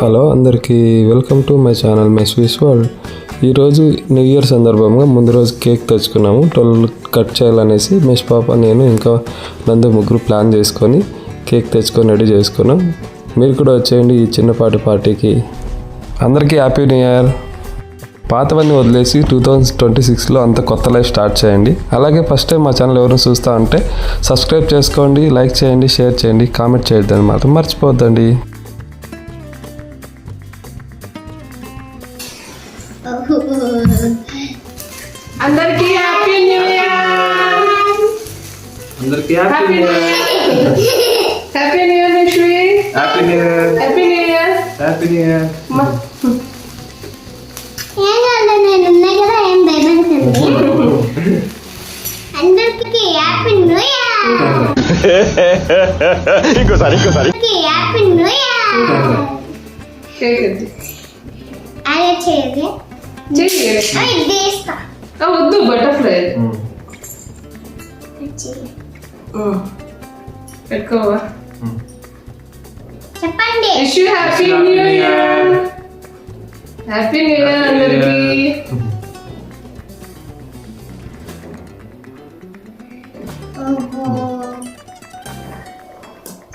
Hello అందరికీ welcome to my channel my Suisse world. ఈరోజు new year సందర్భంగా ముందు రోజు కేక్ తెచ్చుకున్నాము. 12 కట్ చేయాలనేసి మెష్ పాప నేను ఇంకా నందు ముగ్గురు ప్లాన్ చేసుకొని కేక్ తెచ్చుకొని రెడీ చేసుకున్నాం. మీరు కూడా వచ్చేయండి ఈ చిన్నపాటి పార్టీకి. అందరికీ హ్యాపీ న్యూ ఇయర్. పాతవన్నీ వదిలేసి 2026లో అంత కొత్త లైఫ్ స్టార్ట్ చేయండి. అలాగే ఫస్ట్ టైం మా ఛానల్ ఎవరైనా చూస్తూ ఉంటే సబ్స్క్రైబ్ చేసుకోండి, లైక్ చేయండి, షేర్ చేయండి, కామెంట్ చేయొద్దని మాత్రం మర్చిపోద్దండి. అందరికీ హ్యాపీ న్యూ ఇయర్. అందరికీ happy new year. Happy new year Nishvi. Happy new year. Happy new year. Happy new year. అందరికీ హ్యాపీ న్యూ ఇయర్. ఇంకోసారి హ్యాపీ న్యూ ఇయర్. కేక్ ఎత్తి. అదే చేయాలి. చెయ్యి. దేస్తా వద్దు బటర్ఫ్లై పెట్టుకోవా. చెప్పండి. Wish you happy new year. Happy new year అందరికీ.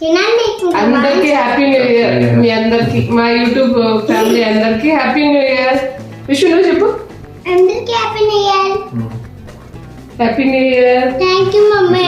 తినండి. అందరికీ హ్యాపీ న్యూ ఇయర్. మీ అందరికి మా యూట్యూబ్ ఫ్యామిలీ అందరికి హ్యాపీ న్యూ ఇయర్. విష్ నువ్వు చెప్పు. అందరికీ happy new year. Happy new year. Thank you mummy.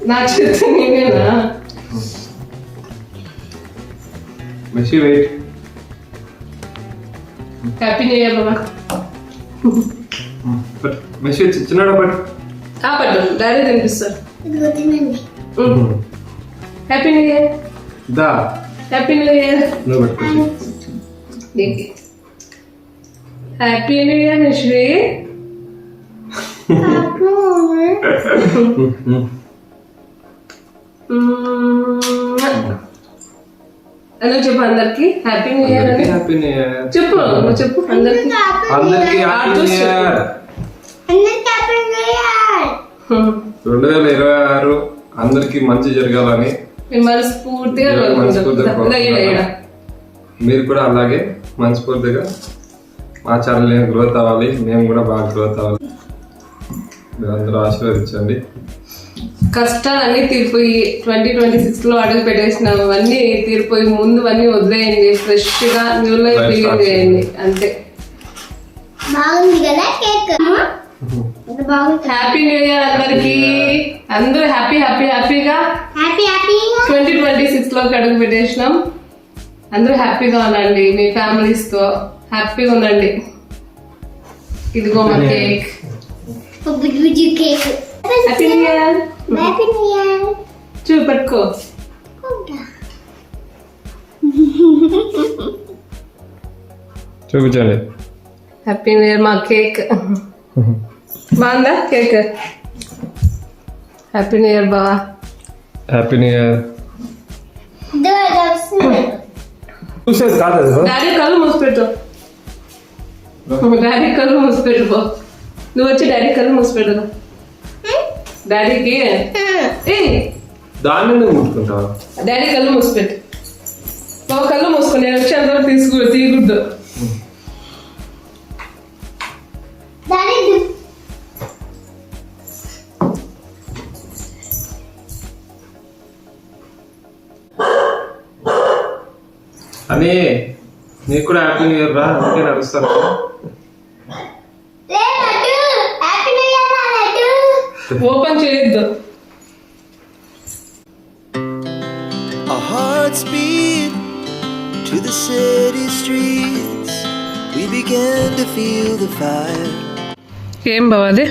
నా చేత నేనేనా. మెషి వెయిట్. హ్యాపీ న్యూ ఇయర్ బాబా. మెషి చిన్నడా పట్టు. పట్టు డాడీ తినిపిస్తారు. ఇదిగో తినండి. Happy new year. దా హ్యాపీ న్యూ ఇయర్. నువ్వు పట్టుకో. హ్యాపీ న్యూ ఇయర్ నిశ్రీ. నువ్వు చెప్పు అందరికి హ్యాపీ న్యూ ఇయర్ అని హ్యాపీ న్యూ ఇయర్ చెప్పు. నువ్వు చెప్పు అందరికి. అందరికీ హ్యాపీ న్యూ ఇయర్. అందరికీ హ్యాపీ న్యూ ఇయర్. 2026 అందరికి మంచి జరగాలని మేము మనస్ఫూర్తిగా మీరు కూడా అలాగే మనస్ఫూర్తిగా మా ఛానల్ గ్రోత్ అవ్వాలి, మేము కూడా బాగా గ్రోత్ అవ్వాలి. మీరు అందరూ ఆశీర్వదించండి. కష్టాలన్నీ తీరిపోయి 2026లో అడుగు పెట్టేసినవన్నీ తీరిపోయి ముందువన్నీ వదిలేయండి. ఫ్రెష్ గా న్యూ లైఫ్ బిగిన్ చేయండి అంతే. బాగుంది కదా కేక్. బాగుంది. హ్యాపీ న్యూ ఇయర్ అందరికి. అందరూ హ్యాపీ హ్యాపీ హ్యాపీగా హ్యాపీ హ్యాపీ 2026లోకి అడుగు పెట్టేసినాం. అందరూ హ్యాపీగా ఉండండి, మీ ఫ్యామిలీస్ తో హ్యాపీగా ఉండండి. ఇదిగో మా కేక్. బుజ్జు cake. Happy new year. Happy new year. పట్టుకో. చూపించండి. హ్యాపీ న్యూ ఇయర్ మా కేక్. బాగుందా కేక్? హ్యాపీ న్యూ ఇయర్ బావా. Happy new year. చూసేది కాదు అది. డాడీ కళ్ళు మూసిపెట్టు. డాడీ కళ్ళు మూసిపెట్టు బా. నువ్వు వచ్చి డాడీ కళ్ళు మూసిపెట్టు. డాడీకి దాన్ని నువ్వు ముట్టుకుంటావా? డాడీ కళ్ళు మూసిపెట్టు. బాబు కళ్ళు మూసుకుని నేను వచ్చి అందరూ తీయకూడదు. అని నీకు కూడా హ్యాపీ న్యూ ఇయర్ రా, అందుకే నడుస్తాను. ఓపెన్ చేయొద్దు. Our hearts beat to the city streets. We began to feel the fire. ఏం బావ అది?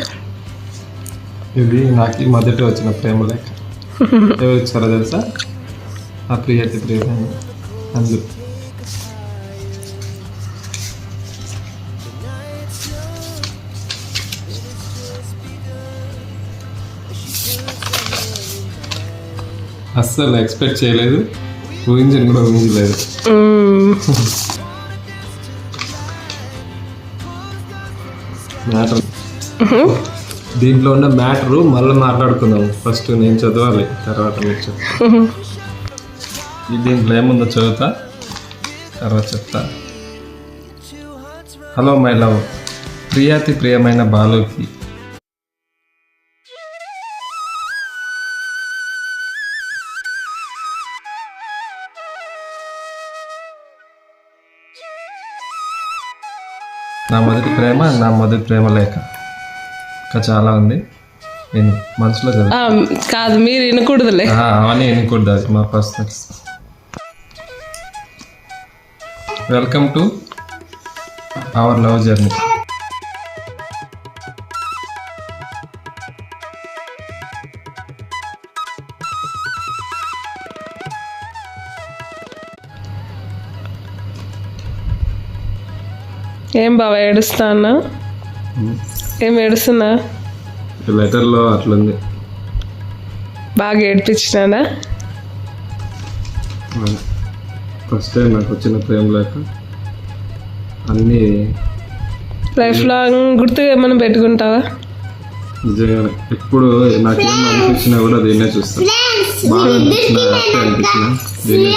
ఇది నాకు మొదటి వచ్చిన ప్రేమ లేఖ. ఎవరు ఇచ్చారో తెలుసా? ఆ ప్రియతి ప్రేమ అందు. అస్సలు ఎక్స్పెక్ట్ చేయలేదు, ఊహించని కూడా ఊహించలేదు. మ్యాటర్ దీంట్లో ఉన్న మ్యాటరు మళ్ళీ మాట్లాడుకుందాం. ఫస్ట్ నేను చదవాలి, తర్వాత మీరు దీంట్లో ఏముందో చదువుతా తర్వాత చెప్తా. హలో మై లవ్, ప్రియాతి ప్రియమైన బాలుకి నా మొదటి ప్రేమ, నా మొదటి ప్రేమ లేఖ. ఇంకా చాలా ఉంది, నేను మనసులో చదువు. కాదు, మీరు వినకూడదులే. అవన్నీ వినకూడదు, అది మా personals. Welcome to our love journey. ఏం బాబా ఏడుస్తా అన్నా? ఏం ఏడుస్తున్నా? లెటర్లో అట్లుంది. బాగా ఏడిపించినానా? ఫస్ట్ టైం నాకు వచ్చిన ప్రేమ లేక అన్నీ లైఫ్ లాంగ్ గుర్తుగా ఏమైనా పెట్టుకుంటావా? నిజంగానే ఎప్పుడు నాకేం అనిపించినా కూడా దీన్నే చూస్తాను. బాగా అనిపించిన, హ్యాపీ అనిపించిన దీన్నే.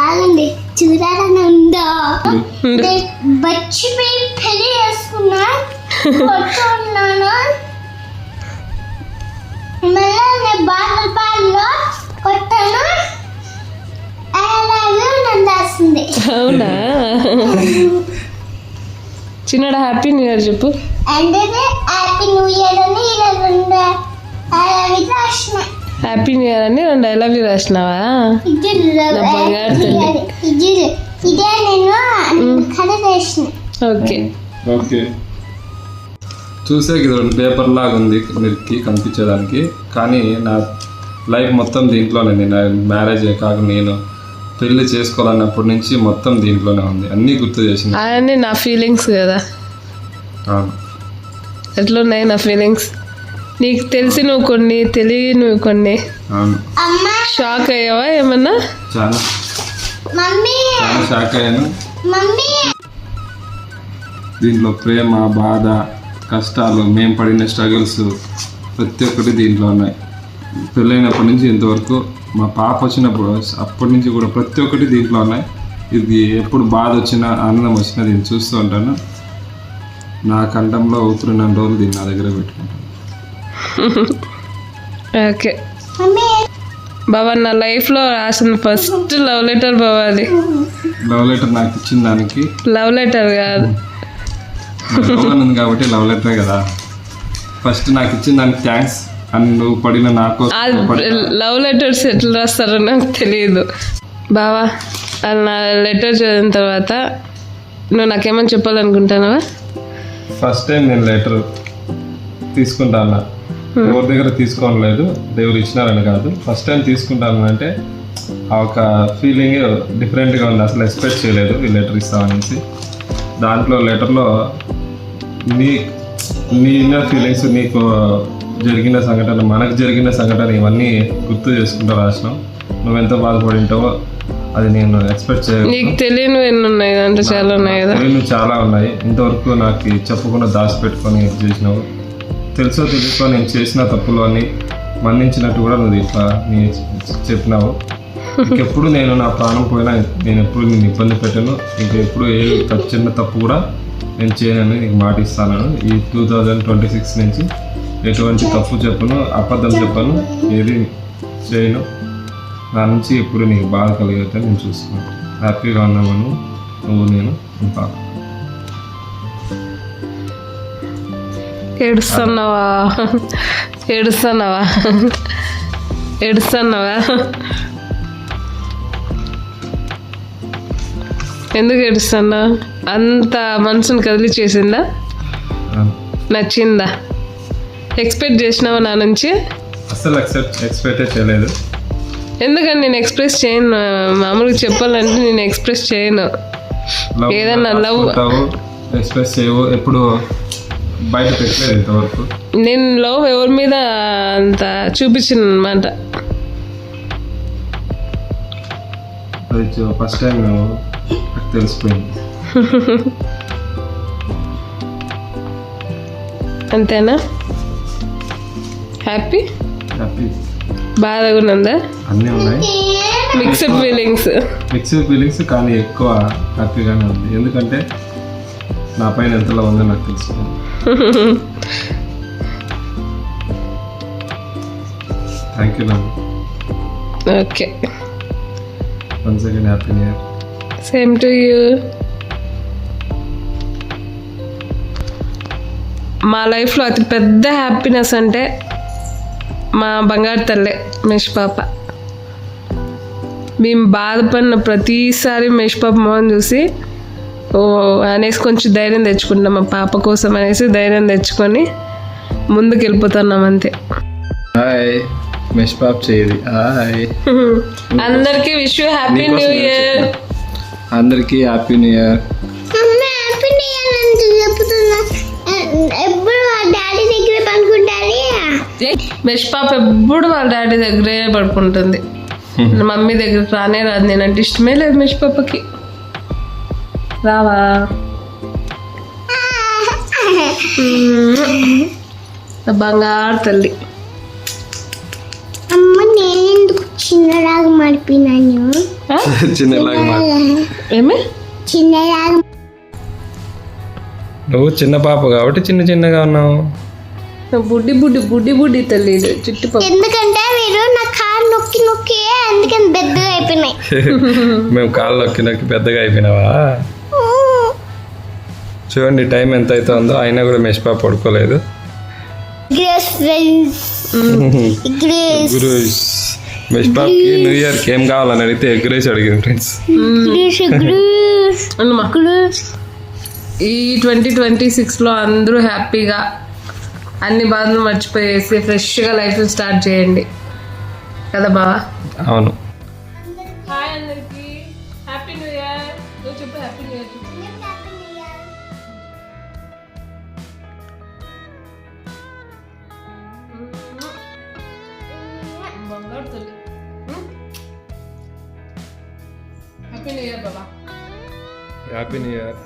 అలాండి చూడాలని ఉందో బచ్చిపోయి పెళ్లి చేసుకున్నా కొట్టున్నాను. మళ్ళీ బాధలో కొట్టాను. అలాగే నన్ను రాసింది. అవునా? చిన్నడా హ్యాపీ న్యూ ఇయర్ చెప్పు. అంటే హ్యాపీ న్యూ ఇయర్ అని ఇలా రెండు అవి రాసిన. హ్యాపీ న్యూ ఇయర్ అని 2 I love you రాసినావా? నా బంగారు తల్లి. ఇదే నేను కథ రాసిన. ఓకే ఓకే, చూసే ఇది 2 పేపర్ లాగా ఉంది మీకు కనిపించేదానికి, కానీ నా లైఫ్ మొత్తం దీంట్లోనే. నేను మ్యారేజ్ కాక నేను పెళ్లి చేసుకోవాలన్నప్పటి నుంచి మొత్తం దీంట్లోనే ఉంది. అన్నీ గుర్తు చేసింది. అవన్నీ నా ఫీలింగ్స్ కదా. అవును, ఎట్లున్నాయి నా ఫీలింగ్స్? నీకు తెలిసి నువ్వు కొన్ని, తెలియ నువ్వు కొన్ని. అవును, షాక్ అయ్యావా ఏమన్నా? చాలా మమ్మీ చాలా షాక్ అయ్యాను. మమ్మీ దీంట్లో ప్రేమ, బాధ, కష్టాలు, మేము పడిన స్ట్రగుల్స్ ప్రతి ఒక్కటి దీంట్లో ఉన్నాయి. పెళ్ళైనప్పటి నుంచి ఇంతవరకు, మా పాప వచ్చినప్పుడు అప్పటి నుంచి కూడా ప్రతి ఒక్కటి దీంట్లో ఉన్నాయి. ఇది ఎప్పుడు బాధ వచ్చినా, ఆనందం వచ్చినా దీన్ని చూస్తూ ఉంటాను. నా కంఠంలో ఊపిరిన రోజులు దీన్ని నా దగ్గర పెట్టుకుంటాను. ఓకే మమ్మీ బాబా, నా లైఫ్లో రాసిన ఫస్ట్ లవ్ లెటర్ బాబా. అది లవ్ లెటర్ నాకు ఇచ్చిన దానికి. లవ్ లెటర్ కాదు, ఉంది కాబట్టి లవ్ లెటరే కదా. ఫస్ట్ నాకు ఇచ్చిన దానికి థ్యాంక్స్. అండ్ నువ్వు పడిన నాకు లవ్ లెటర్స్ ఎట్లా రాస్తారో నాకు తెలియదు బావా. అది నా లెటర్ చదివిన తర్వాత నువ్వు నాకేమని చెప్పాలనుకుంటున్నావా? ఫస్ట్ టైం నేను లెటర్ తీసుకుంటా అన్నా. ఎవరి దగ్గర తీసుకోలేదు, దేవుడు ఇచ్చినారని కాదు. ఫస్ట్ టైం తీసుకుంటాను అంటే ఆ ఒక ఫీలింగ్ డిఫరెంట్గా ఉంది. అసలు ఎక్స్పెక్ట్ చేయలేదు ఈ లెటర్ ఇస్తామనేసి. దాంట్లో లెటర్లో నీ ఇన్నర్ ఫీలింగ్స్, నీకు జరిగిన సంఘటన, మనకు జరిగిన సంఘటన, ఇవన్నీ గుర్తు చేసుకుంటూ రాసినావు. నువ్వెంత బాధపడి ఉంటావో అది నేను ఎక్స్పెక్ట్ చేయలేదు. నీకు తెలియనివి ఎన్ని ఉన్నాయి అంటే చాలా ఉన్నాయి కదా. తెలియనివి చాలా ఉన్నాయి. ఇంతవరకు నాకు చెప్పకుండా దాచిపెట్టుకొని చేసినావు. తెలుసో తెలుసో నేను చేసిన తప్పులు అన్నీ మన్నించినట్టు కూడా నువ్వు ఇట్లా నీ చెప్పినావు. ఇంకెప్పుడు నేను నా ప్రాణం పోయినా నేను ఎప్పుడు నేను ఇబ్బంది పెట్టాను. ఇంకెప్పుడు ఏ చిన్న తప్పు కూడా నేను చేయనని నీకు మాట ఇస్తాను. ఈ 2026 నుంచి ఎటువంటి తప్పు చెప్పను, అబద్ధం చెప్పను, ఏది చేయను. నా నుంచి ఎప్పుడు నీకు బాధ కలిగితే నేను చూస్తున్నాను. హ్యాపీగా ఉన్నామను నువ్వు, నేను ఇంకా. ఏడుస్తున్నావా? ఏడుస్తున్నావా? ఏడుస్తున్నావా? ఎందుకు ఏడుస్తున్నా? అంత మనసుని కదిలి చేసిందా? నచ్చిందా? ఎక్స్పెక్ట్ చేసినావా నా నుంచి? అసలు ఎక్స్పెక్టే చేయలేదు. ఎందుకని నేను ఎక్స్ప్రెస్ చేయను? మామూలుగా చెప్పాలంటే నేను ఎక్స్ప్రెస్ చేయను. ఏదన్నా లవ్ ఎక్స్ప్రెస్ చేయవు, ఎప్పుడు బయట పెట్టలేదు ఇంతవరకు. నేను లవ్ ఎవరి మీద అంత చూపించను అనమాట. అది ఫస్ట్ టైం నాకు తెలిసిపోయింది. అంతేనా? హ్యాపీ? హ్యాపీ. బాధగా ఉన్నదా? అన్నీ ఉన్నాయి, మిక్స్డ్ ఫీలింగ్స్. మిక్స్డ్ ఫీలింగ్స్, కానీ ఎక్కువ హ్యాపీగానే ఉంది. ఎందుకంటే నా పైన ఎంతలో ఉందో నాకు తెలుసు. థ్యాంక్ యూ నందు. Okay, once again happy new year. Same to you. మా లైఫ్లో అతి పెద్ద హ్యాపీనెస్ అంటే మా బంగారు తల్లే మేష్ పాప. మేము బాధపడిన ప్రతిసారి మేష్ పాప మొహం చూసి ఓ అనేసి కొంచెం ధైర్యం తెచ్చుకుంటాం, మా పాప కోసం అనేసి ధైర్యం తెచ్చుకొని ముందుకు వెళ్ళిపోతున్నాం అంతే. హాయ్ మెష్ పాప్ చేయది. హాయ్ అందరికీ wish you happy new year. అందరికీ happy new year. Happy new year అని చెప్తున్నా. ఎప్పుడు డాడీ దగ్గర పనుకుంటారు. మెష్ పాప ఎప్పుడు వాళ్ళ డాడీ దగ్గరే పడుకుంటుంది, మమ్మీ దగ్గరికి రానే రాదు. నేనంటే ఇష్టమే లేదు మెష్ పాపకి. రావా? బంగారు తల్లి. అమ్మ నేను ఎందుకు చిన్నలాగా మడిపినాను? చిన్నలాగా ఏమి చిన్నలాగా నువ్వు చిన్న పాప కాబట్టి చిన్న చిన్నగా ఉన్నావు. బుడ్డి బుడ్డి బుడ్డి బుడ్డి తల్లి చుట్టుపక్కల. ఎందుకంటే మీరు నా కారు నొక్కి నొక్కి అందుకని పెద్దగా అయిపోయినాయి. మేము కాళ్ళు నొక్కి నొక్కి పెద్దగా అయిపోయినావా? చూడండి టైం ఎంత అవుతుందో అయినా కూడా మెష్ పాప పడుకోలేదు. గ్రేస్ ఫ్రెండ్స్ గురూస్ మెష్ పాప్కి న్యూ ఇయర్కి ఏం కావాలని అడిగితే ఎగ్ రైస్ అడిగింది ఫ్రెండ్స్. ఈ 2026లో అందరూ హ్యాపీగా అన్ని బాధలు మర్చిపోయేసి ఫ్రెష్గా లైఫ్ స్టార్ట్ చేయండి కదా బావా? అవును. హాయ్ అందరికి, హ్యాపీ న్యూ ఇయర్. నువ్వు చెప్పు హ్యాపీ న్యూ ఇయర్. బంగారు తల్లి. హ్యాపీ న్యూ ఇయర్ బాబా. Happy new year.